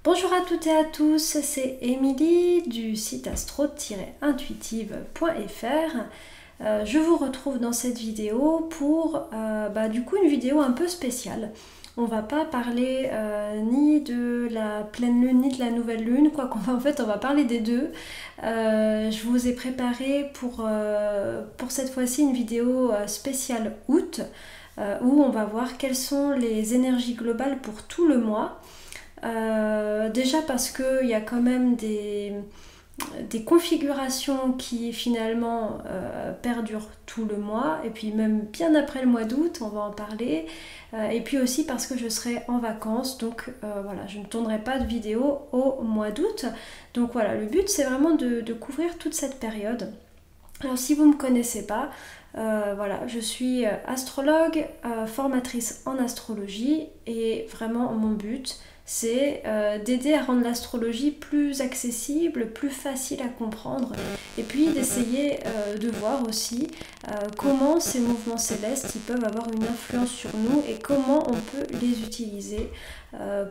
Bonjour à toutes et à tous, c'est Émilie du site astro-intuitive.fr. Je vous retrouve dans cette vidéo pour du coup une vidéo un peu spéciale. On va pas parler ni de la pleine lune ni de la nouvelle lune, quoi qu'on va en fait on va parler des deux. Je vous ai préparé pour cette fois-ci une vidéo spéciale août où on va voir quelles sont les énergies globales pour tout le mois. Déjà parce qu'il y a quand même des configurations qui finalement perdurent tout le mois et puis même bien après le mois d'août, on va en parler. Et puis aussi parce que je serai en vacances, donc voilà, je ne tournerai pas de vidéo au mois d'août. Donc voilà, le but c'est vraiment de couvrir toute cette période. Alors si vous ne me connaissez pas, voilà, je suis astrologue, formatrice en astrologie et vraiment mon but c'est d'aider à rendre l'astrologie plus accessible, plus facile à comprendre et puis d'essayer de voir aussi comment ces mouvements célestes ils peuvent avoir une influence sur nous et comment on peut les utiliser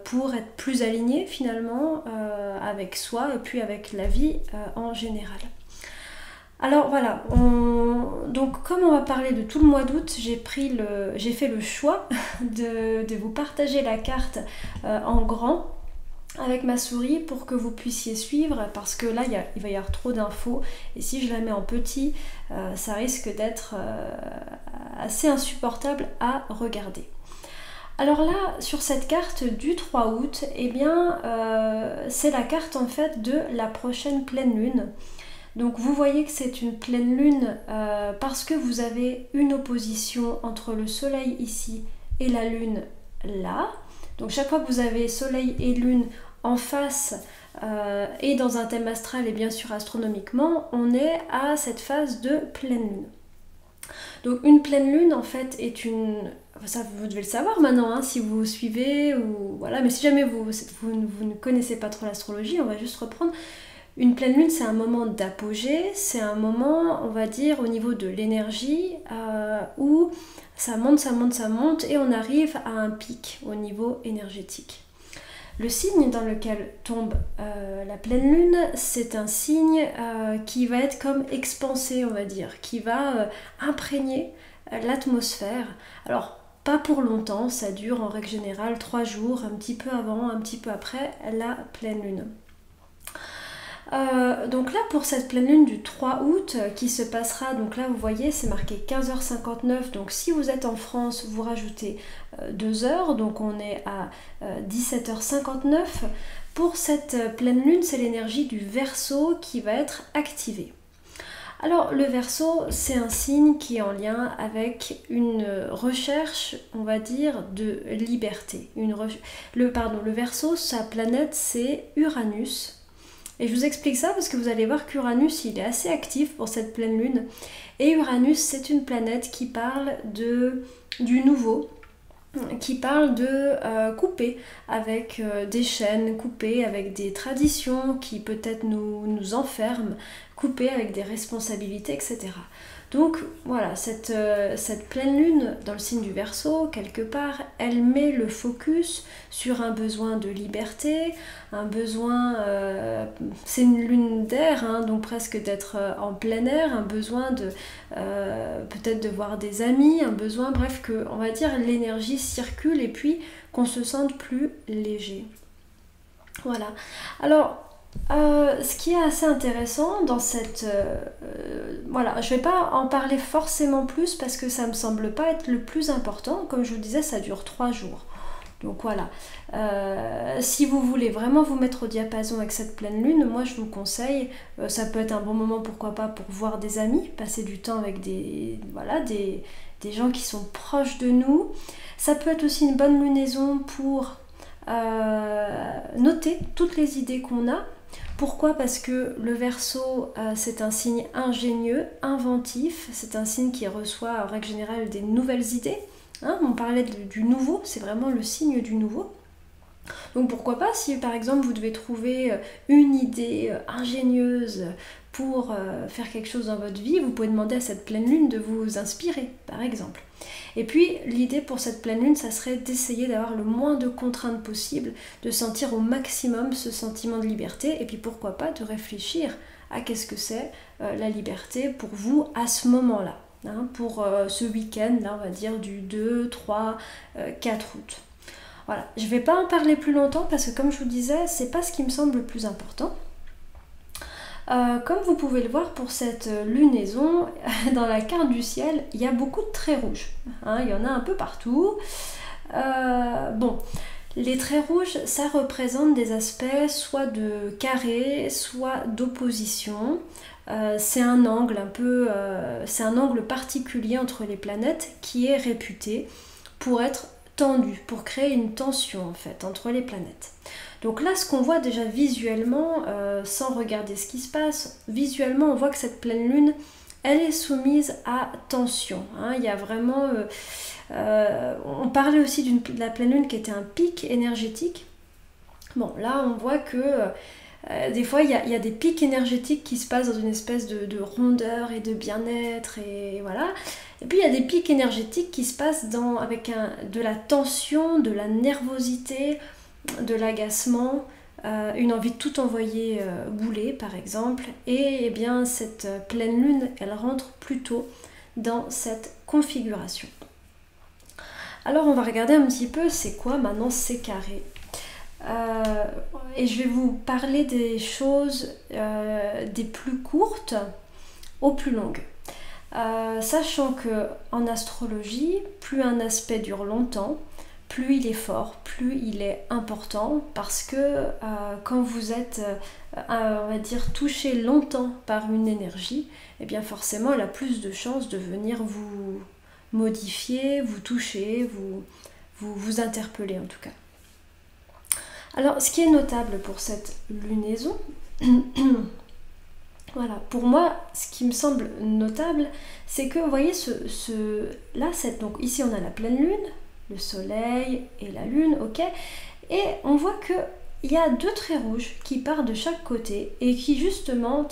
pour être plus aligné finalement avec soi et puis avec la vie en général. Alors voilà, donc comme on va parler de tout le mois d'août, j'ai fait le choix de vous partager la carte en grand avec ma souris pour que vous puissiez suivre parce que là il va y avoir trop d'infos et si je la mets en petit, ça risque d'être assez insupportable à regarder. Alors là, sur cette carte du 3 août, eh bien, c'est la carte en fait de la prochaine pleine lune. Donc vous voyez que c'est une pleine lune parce que vous avez une opposition entre le soleil ici et la lune là. Donc chaque fois que vous avez soleil et lune en face et dans un thème astral et bien sûr astronomiquement, on est à cette phase de pleine lune. Donc une pleine lune en fait est une... Ça vous devez le savoir maintenant hein, si vous suivez ou voilà, mais si jamais vous ne connaissez pas trop l'astrologie, on va juste reprendre. Une pleine lune, c'est un moment d'apogée, c'est un moment, on va dire, au niveau de l'énergie, où ça monte, ça monte, ça monte, et on arrive à un pic au niveau énergétique. Le signe dans lequel tombe la pleine lune, c'est un signe qui va être comme expansé, on va dire, qui va imprégner l'atmosphère. Alors, pas pour longtemps, ça dure en règle générale 3 jours, un petit peu avant, un petit peu après la pleine lune. Donc là pour cette pleine lune du 3 août qui se passera, donc là vous voyez c'est marqué 15h59, donc si vous êtes en France vous rajoutez 2 heures, donc on est à 17h59. Pour cette pleine lune c'est l'énergie du Verseau qui va être activée. Alors le Verseau c'est un signe qui est en lien avec une recherche on va dire de liberté. Le Verseau sa planète c'est Uranus. Et je vous explique ça parce que vous allez voir qu'Uranus, il est assez actif pour cette pleine lune. Et Uranus, c'est une planète qui parle du nouveau, qui parle de couper avec des chaînes, couper avec des traditions qui peut-être nous enferment, couper avec des responsabilités, etc. Donc voilà, cette pleine lune dans le signe du Verseau, quelque part, elle met le focus sur un besoin de liberté, un besoin, c'est une lune d'air, hein, donc presque d'être en plein air, un besoin de peut-être de voir des amis, un besoin, bref, que on va dire l'énergie circule et puis qu'on se sente plus léger. Voilà. Alors, ce qui est assez intéressant dans cette... voilà, je ne vais pas en parler forcément plus parce que ça ne me semble pas être le plus important. Comme je vous disais, ça dure 3 jours. Donc voilà, si vous voulez vraiment vous mettre au diapason avec cette pleine lune, moi je vous conseille, ça peut être un bon moment pourquoi pas pour voir des amis, passer du temps avec des gens qui sont proches de nous. Ça peut être aussi une bonne lunaison pour noter toutes les idées qu'on a. Pourquoi? Parce que le Verseau, c'est un signe ingénieux, inventif, c'est un signe qui reçoit en règle générale des nouvelles idées. Hein, on parlait du nouveau, c'est vraiment le signe du nouveau. Donc pourquoi pas, si par exemple vous devez trouver une idée ingénieuse pour faire quelque chose dans votre vie, vous pouvez demander à cette pleine lune de vous inspirer, par exemple. Et puis l'idée pour cette pleine lune, ça serait d'essayer d'avoir le moins de contraintes possible, de sentir au maximum ce sentiment de liberté, et puis pourquoi pas de réfléchir à qu'est-ce que c'est la liberté pour vous à ce moment-là, hein, pour ce week-end, là on va dire du 2, 3, 4 août. Voilà, je ne vais pas en parler plus longtemps parce que comme je vous disais, c'est pas ce qui me semble le plus important. Comme vous pouvez le voir pour cette lunaison, dans la carte du ciel, il y a beaucoup de traits rouges. Hein, il y en a un peu partout. Bon, les traits rouges, ça représente des aspects soit de carré, soit d'opposition. C'est un angle c'est un angle particulier entre les planètes qui est réputé pour être tendu, pour créer une tension en fait entre les planètes. Donc là, ce qu'on voit déjà visuellement, sans regarder ce qui se passe, visuellement on voit que cette pleine lune, elle est soumise à tension. Hein. Il y a vraiment... on parlait aussi de la pleine lune qui était un pic énergétique. Bon, là on voit que des fois il y a des pics énergétiques qui se passent dans une espèce de rondeur et de bien-être, et voilà. Et puis il y a des pics énergétiques qui se passent avec de la tension, de la nervosité, de l'agacement, une envie de tout envoyer bouler par exemple, et eh bien cette pleine lune, elle rentre plutôt dans cette configuration. Alors on va regarder un petit peu c'est quoi maintenant ces carrés. Et je vais vous parler des choses des plus courtes aux plus longues. Sachant que en astrologie, plus un aspect dure longtemps, plus il est fort, plus il est important, parce que quand vous êtes, on va dire, touché longtemps par une énergie, eh bien forcément elle a plus de chances de venir vous modifier, vous toucher, vous interpeller en tout cas. Alors ce qui est notable pour cette lunaison, voilà, pour moi ce qui me semble notable, c'est que vous voyez donc ici on a la pleine lune, le soleil et la lune, ok, et on voit que il y a deux traits rouges qui partent de chaque côté et qui justement,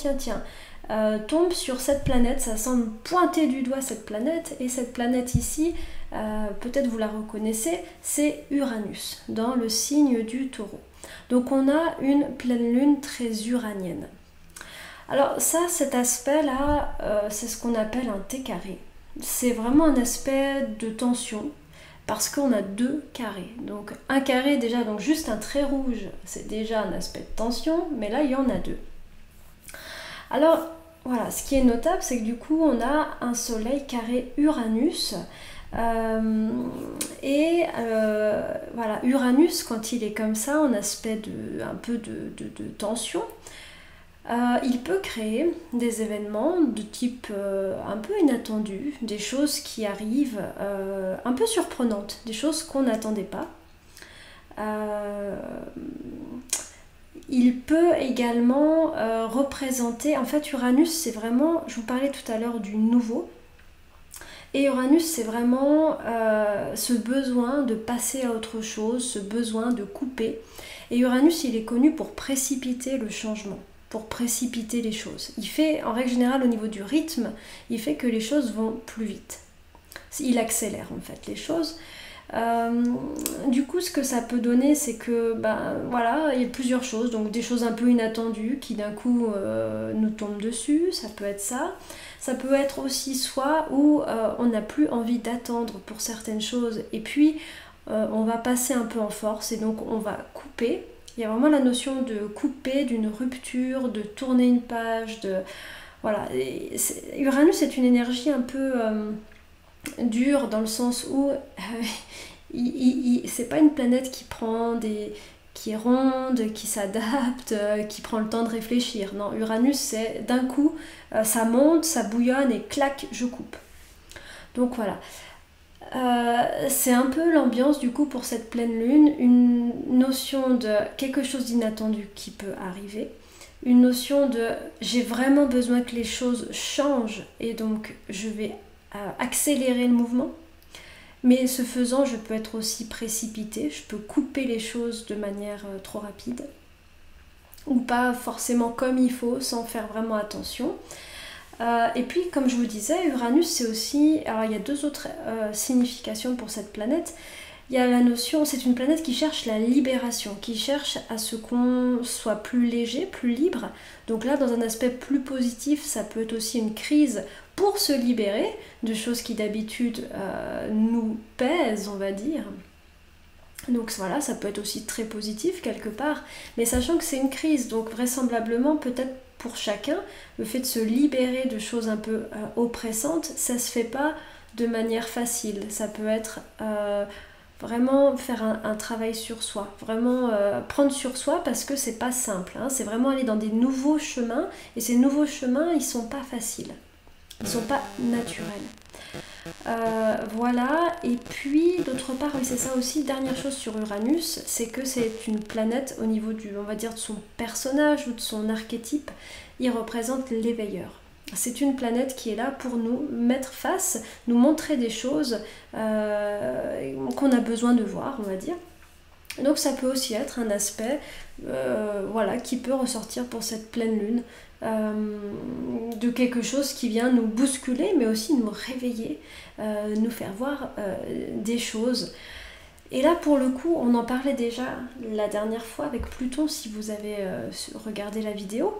tombent sur cette planète. Ça semble pointer du doigt cette planète, et cette planète ici, peut-être vous la reconnaissez, c'est Uranus, dans le signe du Taureau. Donc on a une pleine lune très uranienne. Alors ça, cet aspect-là, c'est ce qu'on appelle un T carré. C'est vraiment un aspect de tension, parce qu'on a deux carrés. Donc un carré déjà, donc juste un trait rouge, c'est déjà un aspect de tension, mais là il y en a deux. Alors voilà, ce qui est notable, c'est que du coup on a un soleil carré Uranus, voilà, Uranus quand il est comme ça, en aspect un peu de tension, il peut créer des événements de type un peu inattendu, des choses qui arrivent un peu surprenantes, des choses qu'on n'attendait pas. Il peut également représenter, en fait Uranus c'est vraiment, je vous parlais tout à l'heure du nouveau, et Uranus c'est vraiment ce besoin de passer à autre chose, ce besoin de couper, et Uranus il est connu pour précipiter le changement, pour précipiter les choses. Il fait, en règle générale, au niveau du rythme, il fait que les choses vont plus vite. Il accélère en fait les choses. Du coup, ce que ça peut donner, c'est que, voilà, il y a plusieurs choses, donc des choses un peu inattendues qui d'un coup nous tombent dessus, ça peut être ça. Ça peut être aussi soit où on n'a plus envie d'attendre pour certaines choses, et puis on va passer un peu en force, et donc on va couper. Il y a vraiment la notion de couper, d'une rupture, de tourner une page, voilà. Uranus est une énergie un peu dure dans le sens où c'est pas une planète qui est ronde, qui s'adapte, qui prend le temps de réfléchir. Non, Uranus c'est d'un coup, ça monte, ça bouillonne et clac, je coupe. Donc voilà. C'est un peu l'ambiance du coup pour cette pleine lune, une notion de quelque chose d'inattendu qui peut arriver, une notion de j'ai vraiment besoin que les choses changent et donc je vais accélérer le mouvement, Mais ce faisant, je peux être aussi précipitée, je peux couper les choses de manière trop rapide, ou pas forcément comme il faut, sans faire vraiment attention. Et puis, comme je vous disais, Uranus, c'est aussi... Alors, il y a deux autres significations pour cette planète. Il y a la notion, c'est une planète qui cherche la libération, qui cherche à ce qu'on soit plus léger, plus libre. Donc là, dans un aspect plus positif, ça peut être aussi une crise pour se libérer de choses qui d'habitude nous pèsent, on va dire. Donc voilà, ça peut être aussi très positif quelque part, mais sachant que c'est une crise, donc vraisemblablement peut-être pour chacun, le fait de se libérer de choses un peu oppressantes, ça se fait pas de manière facile. Ça peut être vraiment faire un travail sur soi, vraiment prendre sur soi parce que c'est pas simple, hein. C'est vraiment aller dans des nouveaux chemins, et ces nouveaux chemins, ils sont pas faciles, ils sont pas naturels. Voilà, et puis d'autre part, oui c'est ça aussi, dernière chose sur Uranus, c'est que c'est une planète au niveau du, on va dire, de son personnage ou de son archétype, il représente l'éveilleur. C'est une planète qui est là pour nous mettre face, nous montrer des choses qu'on a besoin de voir, on va dire. Donc ça peut aussi être un aspect voilà, qui peut ressortir pour cette pleine lune, de quelque chose qui vient nous bousculer, mais aussi nous réveiller, nous faire voir des choses. Et là, pour le coup, on en parlait déjà la dernière fois avec Pluton, si vous avez regardé la vidéo.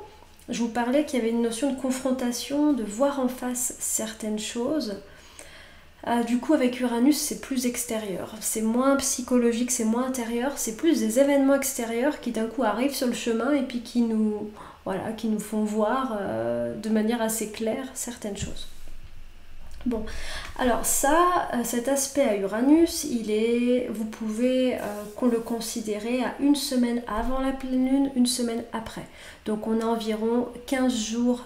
Je vous parlais qu'il y avait une notion de confrontation, de voir en face certaines choses. Du coup, avec Uranus, c'est plus extérieur, c'est moins psychologique, c'est moins intérieur, c'est plus des événements extérieurs qui d'un coup arrivent sur le chemin et puis qui nous, voilà, qui nous font voir de manière assez claire certaines choses. Bon, alors ça, cet aspect à Uranus, vous pouvez le considérer à une semaine avant la pleine lune, une semaine après. Donc on a environ 15 jours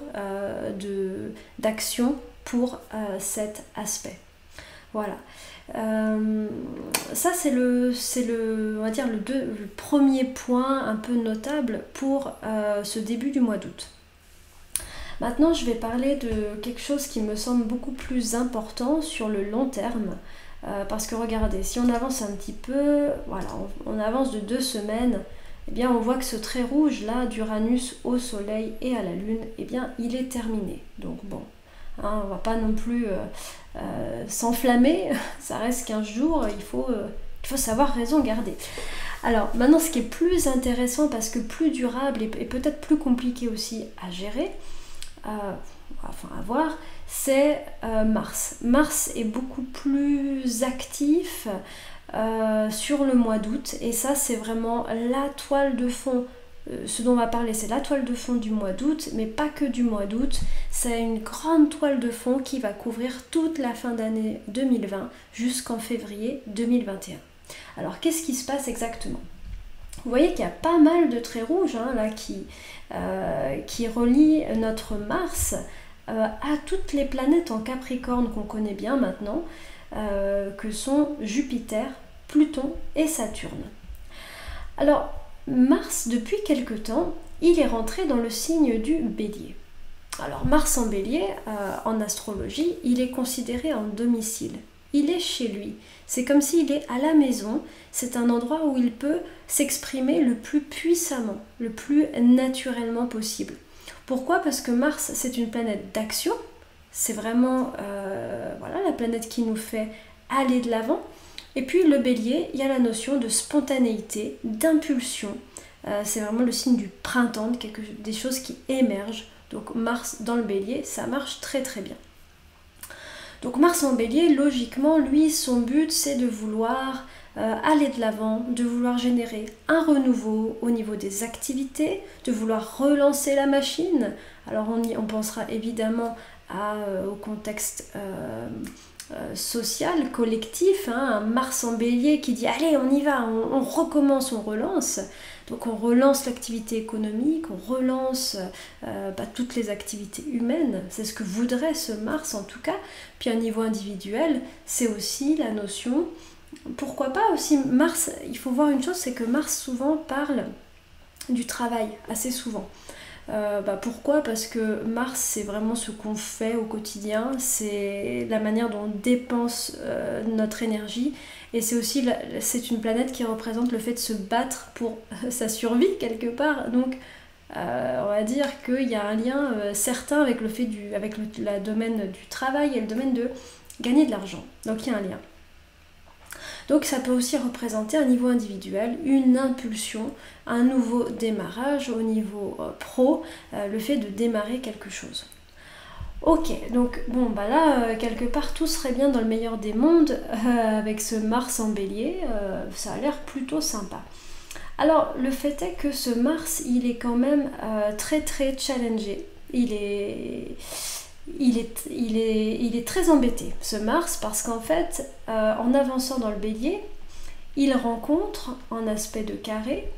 d'action pour cet aspect. Voilà. Ça c'est on va dire le premier point un peu notable pour ce début du mois d'août. Maintenant, je vais parler de quelque chose qui me semble beaucoup plus important sur le long terme. Parce que regardez, si on avance un petit peu, voilà, on avance de 2 semaines, eh bien on voit que ce trait rouge là d'Uranus au Soleil et à la Lune, eh bien il est terminé. Donc bon, hein, on ne va pas non plus s'enflammer, ça reste 15 jours, il faut savoir raison garder. Alors maintenant, ce qui est plus intéressant, parce que plus durable et peut-être plus compliqué aussi à gérer, enfin à voir, c'est Mars. Mars est beaucoup plus actif sur le mois d'août, et ça c'est vraiment la toile de fond. Ce dont on va parler, c'est la toile de fond du mois d'août, mais pas que du mois d'août. C'est une grande toile de fond qui va couvrir toute la fin d'année 2020 jusqu'en février 2021. Alors qu'est-ce qui se passe exactement ? Vous voyez qu'il y a pas mal de traits rouges hein, là, qui relient notre Mars à toutes les planètes en Capricorne qu'on connaît bien maintenant, que sont Jupiter, Pluton et Saturne. Alors, Mars, depuis quelque temps, il est rentré dans le signe du Bélier. Alors, Mars en Bélier, en astrologie, il est considéré en domicile. Il est chez lui. C'est comme s'il est à la maison. C'est un endroit où il peut s'exprimer le plus puissamment, le plus naturellement possible. Pourquoi ? Parce que Mars, c'est une planète d'action. C'est vraiment voilà, la planète qui nous fait aller de l'avant. Et puis le Bélier, il y a la notion de spontanéité, d'impulsion. C'est vraiment le signe du printemps, des choses qui émergent. Donc Mars dans le Bélier, ça marche très très bien. Donc Mars en Bélier, logiquement, lui, son but, c'est de vouloir aller de l'avant, de vouloir générer un renouveau au niveau des activités, de vouloir relancer la machine. Alors on pensera évidemment au contexte social, collectif, hein, un Mars en Bélier qui dit allez on y va, on recommence, on relance. Donc on relance l'activité économique, on relance toutes les activités humaines, c'est ce que voudrait ce Mars en tout cas. Puis à un niveau individuel, c'est aussi la notion, pourquoi pas aussi Mars, il faut voir une chose, c'est que Mars souvent parle du travail, assez souvent. Pourquoi? Parce que Mars, c'est vraiment ce qu'on fait au quotidien, c'est la manière dont on dépense notre énergie, et c'est aussi c'est une planète qui représente le fait de se battre pour sa survie quelque part. Donc on va dire qu'il y a un lien certain avec le domaine du travail et le domaine de gagner de l'argent. Donc il y a un lien. Donc ça peut aussi représenter un niveau individuel, une impulsion, un nouveau démarrage au niveau pro, le fait de démarrer quelque chose. Ok, donc bon bah là, quelque part tout serait bien dans le meilleur des mondes, avec ce Mars en bélier, ça a l'air plutôt sympa. Alors le fait est que ce Mars, il est quand même très très challengé, il est très embêté, ce Mars, parce qu'en fait, en avançant dans le bélier, il rencontre en aspect de carré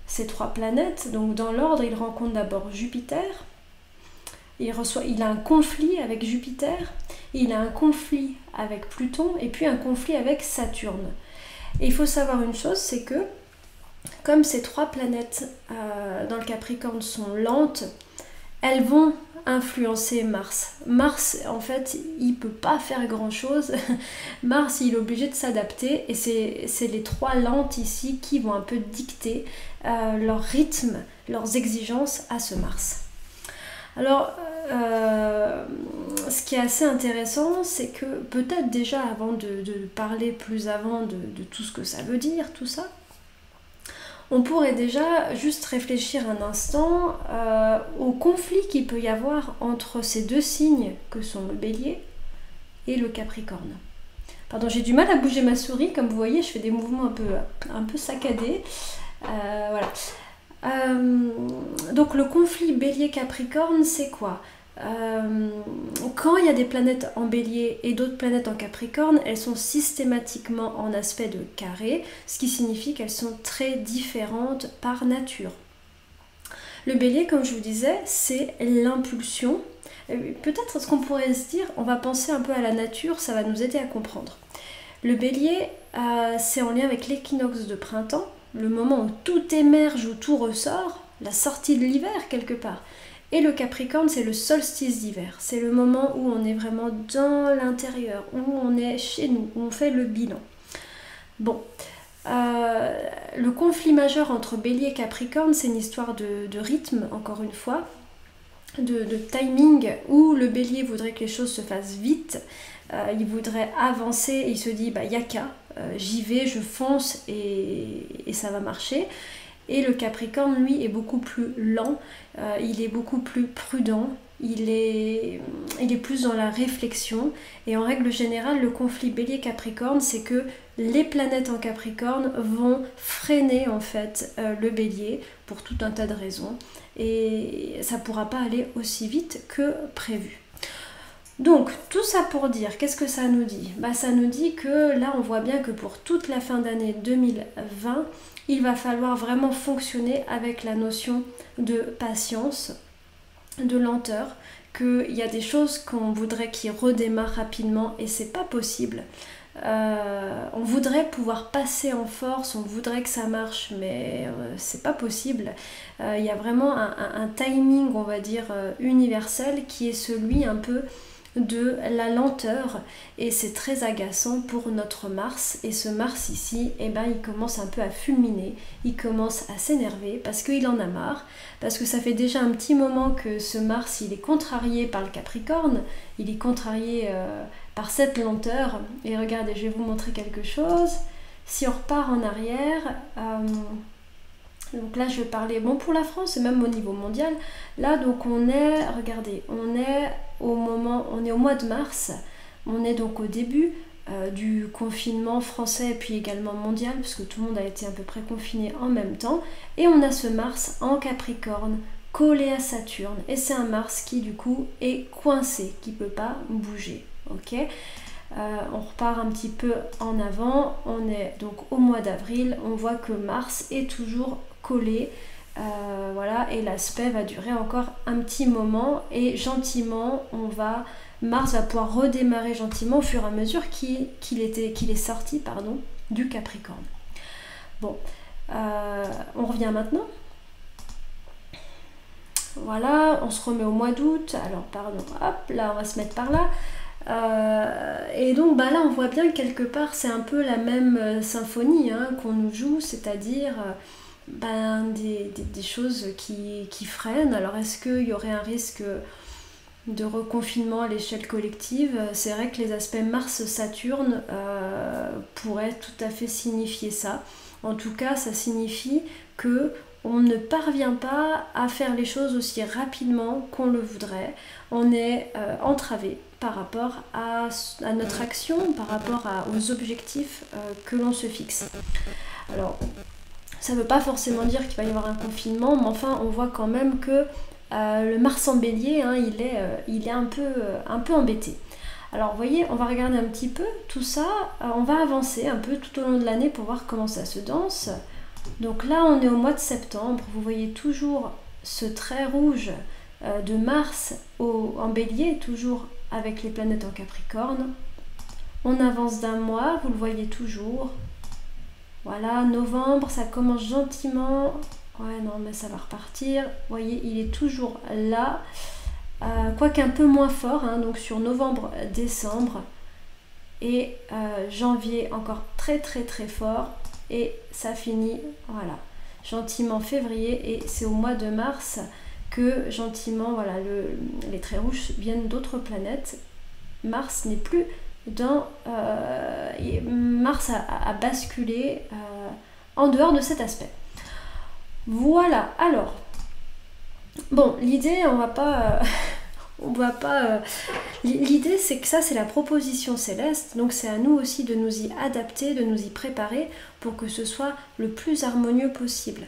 ces 3 planètes. Donc dans l'ordre, il rencontre d'abord Jupiter, il a un conflit avec Jupiter, il a un conflit avec Pluton, et puis un conflit avec Saturne. Et il faut savoir une chose, c'est que comme ces 3 planètes dans le Capricorne sont lentes, elles vont influencer Mars. Mars, en fait, il peut pas faire grand chose. Mars, il est obligé de s'adapter, et c'est les 3 lentes ici qui vont un peu dicter leur rythme, leurs exigences à ce Mars. Alors, ce qui est assez intéressant, c'est que peut-être déjà avant de parler plus avant de tout ce que ça veut dire, tout ça, on pourrait déjà juste réfléchir un instant au conflit qu'il peut y avoir entre ces 2 signes que sont le bélier et le capricorne. Pardon, j'ai du mal à bouger ma souris, comme vous voyez, je fais des mouvements un peu saccadés. Voilà. Donc le conflit bélier-capricorne, c'est quoi? Quand il y a des planètes en bélier et d'autres planètes en capricorne, elles sont systématiquement en aspect de carré, ce qui signifie qu'elles sont très différentes par nature. Le bélier, comme je vous disais, c'est l'impulsion. Peut-être ce qu'on pourrait se dire, on va penser un peu à la nature, ça va nous aider à comprendre. Le bélier, c'est en lien avec l'équinoxe de printemps, le moment où tout émerge, où tout ressort, la sortie de l'hiver quelque part. Et le Capricorne, c'est le solstice d'hiver. C'est le moment où on est vraiment dans l'intérieur, où on est chez nous, où on fait le bilan. Bon, le conflit majeur entre Bélier et Capricorne, c'est une histoire de rythme, encore une fois, de timing, où le Bélier voudrait que les choses se fassent vite, il voudrait avancer et il se dit, bah, y a qu'à, j'y vais, je fonce et ça va marcher. Et le Capricorne, lui, est beaucoup plus lent, il est beaucoup plus prudent, il est plus dans la réflexion. Et en règle générale, le conflit Bélier-Capricorne, c'est que les planètes en Capricorne vont freiner en fait le Bélier pour tout un tas de raisons. Et ça ne pourra pas aller aussi vite que prévu. Donc, tout ça pour dire, qu'est-ce que ça nous dit? Bah, ça nous dit que là, on voit bien que pour toute la fin d'année 2020, il va falloir vraiment fonctionner avec la notion de patience, de lenteur, qu'il y a des choses qu'on voudrait qui redémarrent rapidement et c'est pas possible. On voudrait pouvoir passer en force, on voudrait que ça marche, mais c'est pas possible. Il y a vraiment un timing, on va dire, universel qui est celui un peu de la lenteur et c'est très agaçant pour notre Mars. Et ce Mars ici, eh ben, il commence un peu à fulminer, il commence à s'énerver parce qu'il en a marre, parce que ça fait déjà un petit moment que ce Mars il est contrarié par le Capricorne, il est contrarié par cette lenteur. Et regardez, je vais vous montrer quelque chose. Si on repart en arrière, donc là je vais parler bon pour la France et même au niveau mondial. Là donc on est, regardez, on est au mois de mars, on est donc au début du confinement français et puis également mondial, parce que tout le monde a été à peu près confiné en même temps, et on a ce Mars en Capricorne collé à Saturne, et c'est un Mars qui du coup est coincé, qui ne peut pas bouger. Ok, on repart un petit peu en avant, on est donc au mois d'avril, on voit que Mars est toujours collé. Voilà, et l'aspect va durer encore un petit moment et gentiment Mars va pouvoir redémarrer gentiment au fur et à mesure qu'il est sorti du Capricorne. Bon, on revient maintenant. Voilà, on se remet au mois d'août. Alors, pardon, hop, là, on va se mettre par là. Et donc, bah, là, on voit bien que quelque part, c'est un peu la même symphonie hein, qu'on nous joue, c'est-à-dire des choses qui freinent. Alors, est-ce qu'il y aurait un risque de reconfinement à l'échelle collective? C'est vrai que les aspects Mars-Saturne pourraient tout à fait signifier ça. En tout cas, ça signifie que on ne parvient pas à faire les choses aussi rapidement qu'on le voudrait. On est entravé par rapport à notre action, par rapport aux objectifs que l'on se fixe. Alors, ça ne veut pas forcément dire qu'il va y avoir un confinement, mais enfin, on voit quand même que le Mars en Bélier, hein, il est un peu embêté. Alors, vous voyez, on va regarder un petit peu tout ça. On va avancer un peu tout au long de l'année pour voir comment ça se danse. Donc là, on est au mois de septembre. Vous voyez toujours ce trait rouge de Mars en Bélier, toujours avec les planètes en Capricorne. On avance d'un mois, vous le voyez toujours. Voilà, novembre, ça commence gentiment. Ouais, non, mais ça va repartir. Vous voyez, il est toujours là. Quoique un peu moins fort, hein, donc sur novembre, décembre. Et janvier, encore très très très fort. Et ça finit, voilà, gentiment février. Et c'est au mois de mars que gentiment, voilà, les traits rouges viennent d'autres planètes. Mars n'est plus dans... Mars a basculé en dehors de cet aspect. Voilà, alors... Bon, l'idée, on va pas... L'idée, c'est que ça, c'est la proposition céleste, donc c'est à nous aussi de nous y adapter, de nous y préparer pour que ce soit le plus harmonieux possible.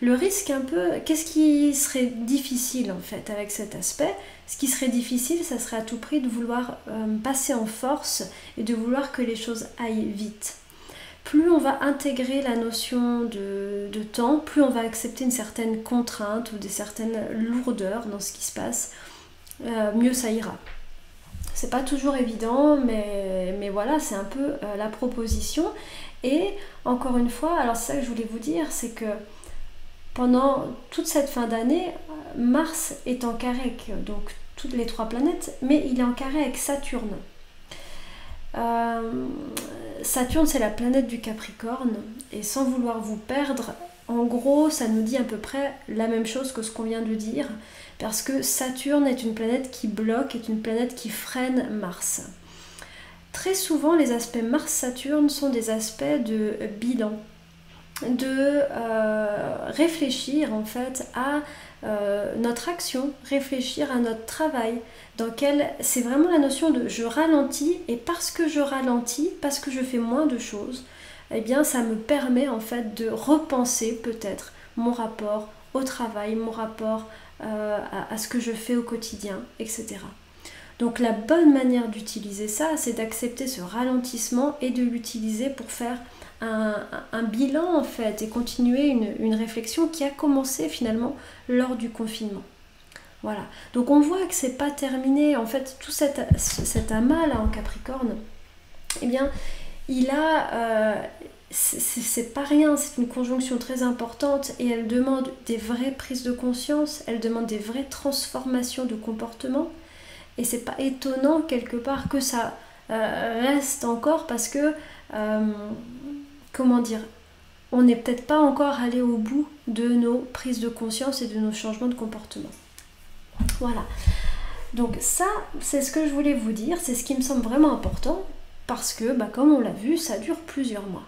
Le risque un peu, qu'est-ce qui serait difficile en fait avec cet aspect? Ce qui serait difficile, ça serait à tout prix de vouloir passer en force et de vouloir que les choses aillent vite. Plus on va intégrer la notion de temps, plus on va accepter une certaine contrainte ou des certaines lourdeurs dans ce qui se passe, mieux ça ira. C'est pas toujours évident, mais voilà, c'est un peu la proposition. Et encore une fois, alors c'est ça que je voulais vous dire, c'est que pendant toute cette fin d'année, Mars est en carré avec donc toutes les trois planètes, mais il est en carré avec Saturne. Saturne, c'est la planète du Capricorne, et sans vouloir vous perdre, en gros, ça nous dit à peu près la même chose que ce qu'on vient de dire, parce que Saturne est une planète qui bloque, est une planète qui freine Mars. Très souvent, les aspects Mars-Saturne sont des aspects de bilan, de réfléchir en fait à notre action, réfléchir à notre travail, dans lequel c'est vraiment la notion de je ralentis, et parce que je ralentis, parce que je fais moins de choses, eh bien ça me permet en fait de repenser peut-être mon rapport au travail, mon rapport à ce que je fais au quotidien, etc. Donc la bonne manière d'utiliser ça, c'est d'accepter ce ralentissement et de l'utiliser pour faire un bilan en fait et continuer une réflexion qui a commencé finalement lors du confinement. Voilà, donc on voit que c'est pas terminé, en fait tout cet amas là en Capricorne, eh bien il a... c'est pas rien, c'est une conjonction très importante et elle demande des vraies prises de conscience, elle demande des vraies transformations de comportement. Et c'est pas étonnant quelque part que ça reste encore parce que, comment dire, on n'est peut-être pas encore allé au bout de nos prises de conscience et de nos changements de comportement. Voilà. Donc ça, c'est ce que je voulais vous dire, c'est ce qui me semble vraiment important parce que, comme on l'a vu, ça dure plusieurs mois.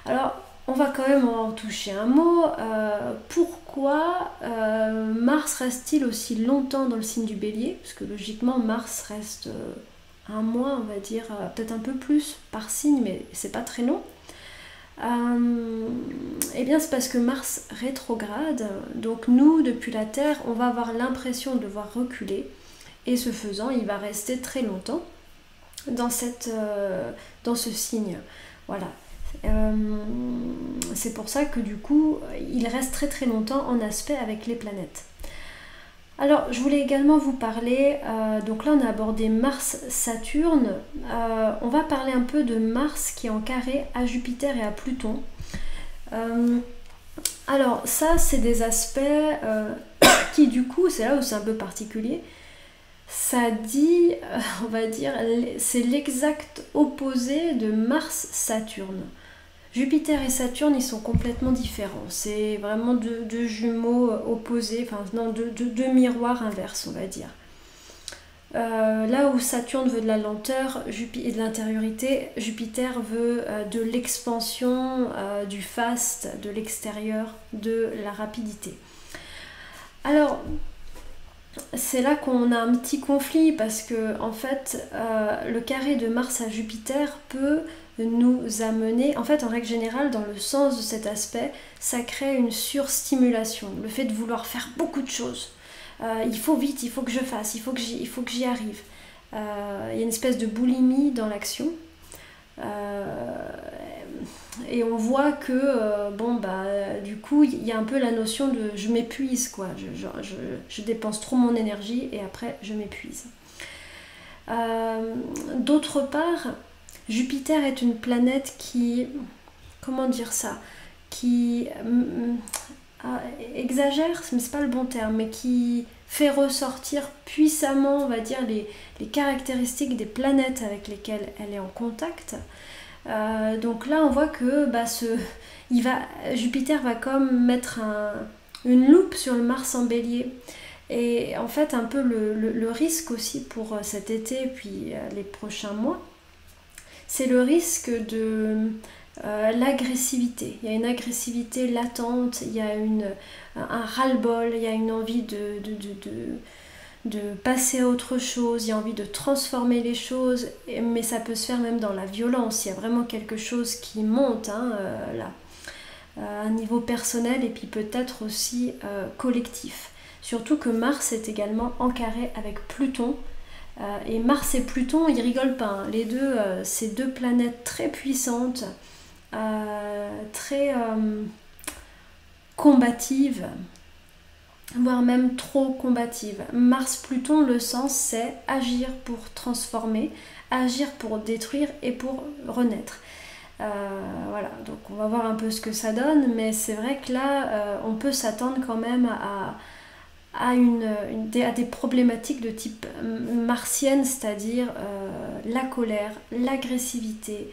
Alors, on va quand même en toucher un mot. Pourquoi Mars reste-t-il aussi longtemps dans le signe du Bélier? Parce que logiquement, Mars reste un mois, on va dire, peut-être un peu plus par signe, mais c'est pas très long. Eh bien, c'est parce que Mars rétrograde. Donc nous, depuis la Terre, on va avoir l'impression de devoir reculer. Et ce faisant, il va rester très longtemps dans ce signe. Voilà. C'est pour ça que du coup il reste très très longtemps en aspect avec les planètes. Alors je voulais également vous parler, donc là on a abordé Mars-Saturne, on va parler un peu de Mars qui est en carré à Jupiter et à Pluton. Alors ça c'est des aspects qui du coup, c'est là où c'est un peu particulier, ça dit, on va dire, c'est l'exact opposé de Mars-Saturne. Jupiter et Saturne, ils sont complètement différents. C'est vraiment deux jumeaux opposés, enfin non, deux miroirs inverses, on va dire. Là où Saturne veut de la lenteur et de l'intériorité, Jupiter veut de l'expansion, du faste, de l'extérieur, de la rapidité. Alors, c'est là qu'on a un petit conflit parce que en fait, le carré de Mars à Jupiter peut nous amener, en fait, en règle générale, dans le sens de cet aspect, ça crée une surstimulation, le fait de vouloir faire beaucoup de choses. Il faut vite, il faut que je fasse, il faut que j'y arrive. Il y a une espèce de boulimie dans l'action. Et on voit que, du coup, il y a un peu la notion de je m'épuise, quoi. Je dépense trop mon énergie et après, je m'épuise. D'autre part, Jupiter est une planète qui, comment dire ça, qui exagère, mais c'est pas le bon terme, mais qui fait ressortir puissamment, on va dire, les caractéristiques des planètes avec lesquelles elle est en contact. Donc là, on voit que Jupiter va comme mettre une loupe sur le Mars en Bélier. Et en fait, un peu le risque aussi pour cet été et puis les prochains mois, c'est le risque de l'agressivité. Il y a une agressivité latente, il y a un ras-le-bol, il y a une envie de passer à autre chose, il y a envie de transformer les choses, mais ça peut se faire même dans la violence. Il y a vraiment quelque chose qui monte là, à un niveau personnel et puis peut-être aussi collectif. Surtout que Mars est également en carré avec Pluton. Et Mars et Pluton, ils rigolent pas. Hein. Les deux, c'est deux planètes très puissantes, très combatives, voire même trop combatives. Mars-Pluton, le sens, c'est agir pour transformer, agir pour détruire et pour renaître. Voilà, donc on va voir un peu ce que ça donne, mais c'est vrai que là, on peut s'attendre quand même à des problématiques de type martienne, c'est-à-dire la colère, l'agressivité.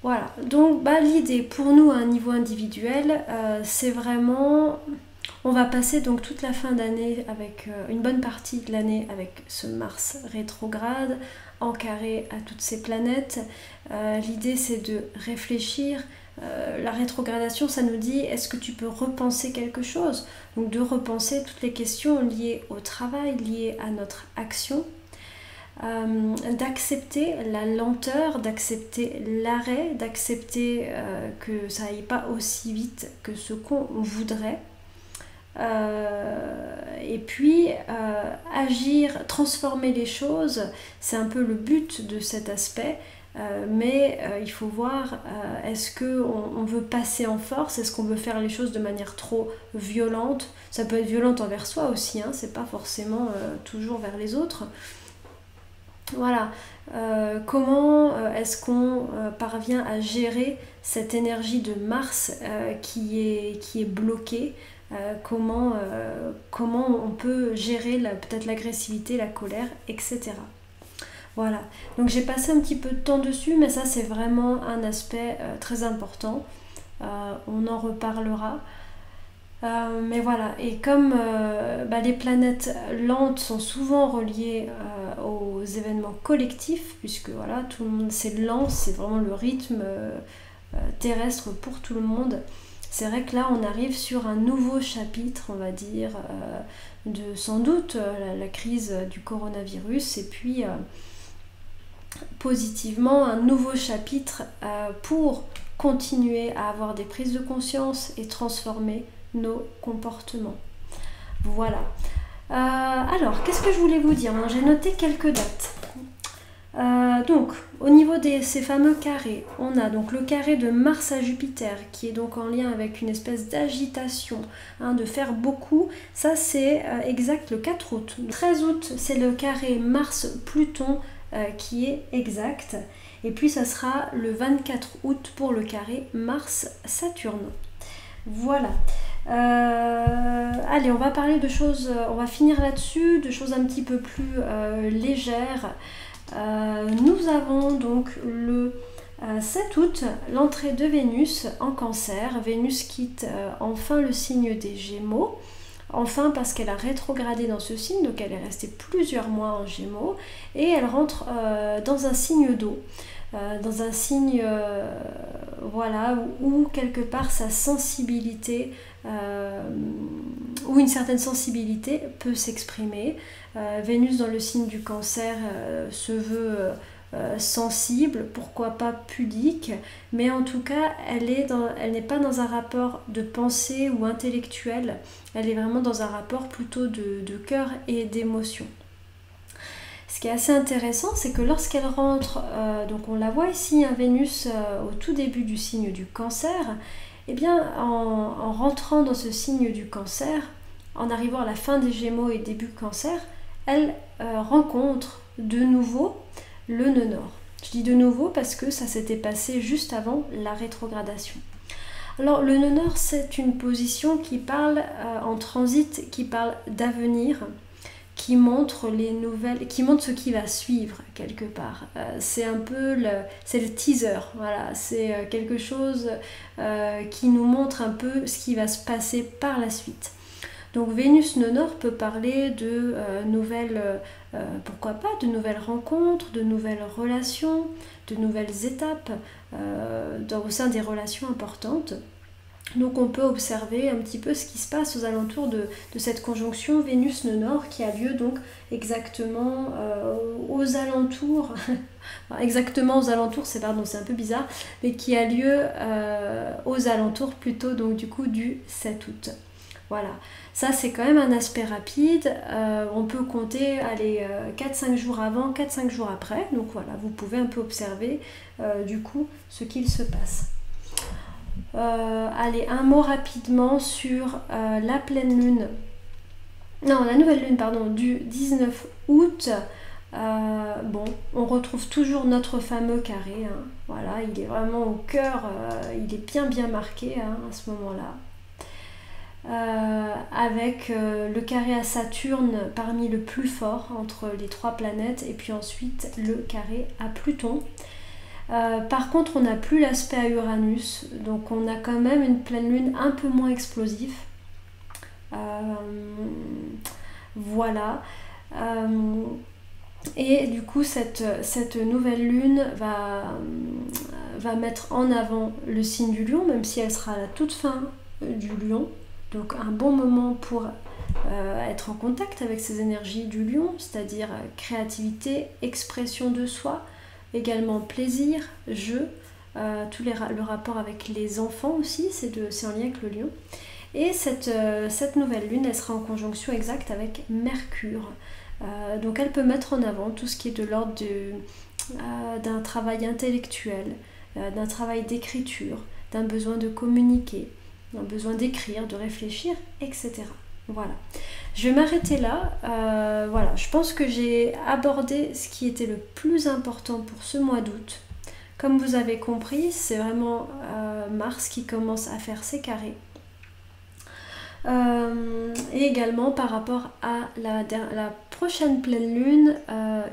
Voilà, donc l'idée pour nous à un niveau individuel, c'est vraiment, on va passer donc toute la fin d'année avec une bonne partie de l'année avec ce Mars rétrograde, en carré à toutes ces planètes. L'idée c'est de réfléchir. La rétrogradation, ça nous dit est-ce que tu peux repenser quelque chose, donc de repenser toutes les questions liées au travail, liées à notre action, d'accepter la lenteur, d'accepter l'arrêt, d'accepter que ça n'aille pas aussi vite que ce qu'on voudrait, et puis agir, transformer les choses, c'est un peu le but de cet aspect. Mais il faut voir, est-ce qu'on veut passer en force, est-ce qu'on veut faire les choses de manière trop violente. Ça peut être violente envers soi aussi, hein, c'est pas forcément toujours vers les autres. Voilà, comment est-ce qu'on parvient à gérer cette énergie de Mars qui est bloquée, comment on peut gérer peut-être l'agressivité, la colère, etc. Voilà, donc j'ai passé un petit peu de temps dessus, mais ça c'est vraiment un aspect très important. On en reparlera. Mais voilà, et comme les planètes lentes sont souvent reliées aux événements collectifs, puisque voilà, tout le monde, c'est lent, c'est vraiment le rythme terrestre pour tout le monde. C'est vrai que là on arrive sur un nouveau chapitre, on va dire, de sans doute la crise du coronavirus, et puis positivement un nouveau chapitre pour continuer à avoir des prises de conscience et transformer nos comportements. Voilà. Alors, qu'est-ce que je voulais vous dire? J'ai noté quelques dates. Donc, au niveau de ces fameux carrés, on a donc le carré de Mars à Jupiter, qui est donc en lien avec une espèce d'agitation, de faire beaucoup. Ça, c'est exact le 4 août. Le 13 août, c'est le carré Mars-Pluton qui est exact. Et puis, ça sera le 24 août pour le carré Mars-Saturne. Voilà. Allez, on va parler de choses, on va finir là-dessus, de choses un petit peu plus légères. Nous avons donc le 7 août, l'entrée de Vénus en Cancer. Vénus quitte enfin le signe des Gémeaux. Enfin parce qu'elle a rétrogradé dans ce signe, donc elle est restée plusieurs mois en Gémeaux. Et elle rentre dans un signe d'eau. Dans un signe voilà, où quelque part sa sensibilité, où une certaine sensibilité peut s'exprimer. Vénus dans le signe du Cancer se veut sensible, pourquoi pas pudique, mais en tout cas elle n'est pas dans un rapport de pensée ou intellectuel, elle est vraiment dans un rapport plutôt de cœur et d'émotion. Ce qui est assez intéressant, c'est que lorsqu'elle rentre, donc on la voit ici, hein, Vénus au tout début du signe du Cancer, et bien en rentrant dans ce signe du Cancer, en arrivant à la fin des Gémeaux et début Cancer, elle rencontre de nouveau le nœud nord. Je dis de nouveau parce que ça s'était passé juste avant la rétrogradation. Alors le nœud nord, c'est une position qui parle en transit, qui parle d'avenir, qui montre les nouvelles, qui montre ce qui va suivre quelque part. C'est un peu c'est le teaser, voilà, c'est quelque chose qui nous montre un peu ce qui va se passer par la suite. Donc Vénus nœud nord peut parler de nouvelles, pourquoi pas, de nouvelles rencontres, de nouvelles relations, de nouvelles étapes au sein des relations importantes. Donc on peut observer un petit peu ce qui se passe aux alentours de cette conjonction Vénus nœud nord qui a lieu donc exactement aux alentours, exactement aux alentours, c'est un peu bizarre, mais qui a lieu aux alentours plutôt donc du coup du 7 août. Voilà, ça c'est quand même un aspect rapide, on peut compter 4-5 jours avant, 4-5 jours après, donc voilà, vous pouvez un peu observer du coup ce qu'il se passe. Allez, un mot rapidement sur la pleine lune, non, la nouvelle lune, pardon, du 19 août. Bon, on retrouve toujours notre fameux carré, hein. Voilà, il est vraiment au cœur, il est bien marqué hein, à ce moment-là. Avec le carré à Saturne parmi le plus fort entre les 3 planètes, et puis ensuite le carré à Pluton. Par contre, on n'a plus l'aspect à Uranus, donc on a quand même une pleine lune un peu moins explosive. Voilà. Et du coup, cette nouvelle lune va mettre en avant le signe du Lion, même si elle sera à la toute fin du Lion. Donc un bon moment pour être en contact avec ces énergies du Lion, c'est-à-dire créativité, expression de soi, également plaisir, jeu, le rapport avec les enfants aussi, c'est en lien avec le Lion. Et cette nouvelle lune, elle sera en conjonction exacte avec Mercure. Donc elle peut mettre en avant tout ce qui est de l'ordre d'un travail intellectuel, d'un travail d'écriture, d'un besoin de communiquer, d'un besoin d'écrire, de réfléchir, etc. Voilà. Je vais m'arrêter là. Voilà, je pense que j'ai abordé ce qui était le plus important pour ce mois d'août. Comme vous avez compris, c'est vraiment Mars qui commence à faire ses carrés. Et également par rapport à la prochaine pleine lune,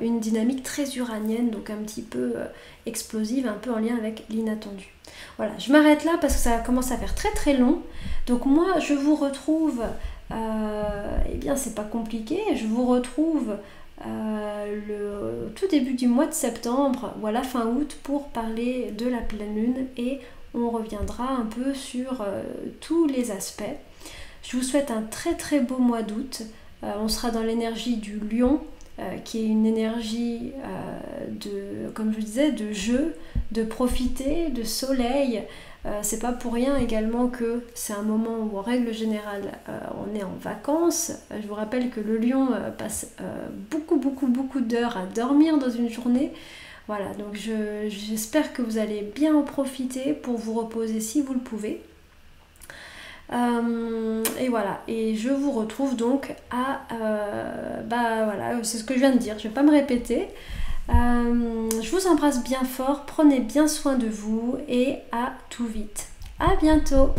une dynamique très uranienne, donc un petit peu explosive, un peu en lien avec l'inattendu. Voilà, je m'arrête là parce que ça commence à faire très long. Donc moi, je vous retrouve, eh bien c'est pas compliqué, je vous retrouve le tout début du mois de septembre ou à la fin août pour parler de la pleine lune et on reviendra un peu sur tous les aspects. Je vous souhaite un très beau mois d'août. On sera dans l'énergie du Lion, qui est une énergie comme je disais, de jeu, de profiter, de soleil. C'est pas pour rien également que c'est un moment où en règle générale on est en vacances. Je vous rappelle que le Lion passe beaucoup d'heures à dormir dans une journée. Voilà, donc j'espère que vous allez bien en profiter pour vous reposer si vous le pouvez. Et voilà, et je vous retrouve donc voilà, c'est ce que je viens de dire, je vais pas me répéter. Je vous embrasse bien fort, prenez bien soin de vous et à tout vite. À bientôt.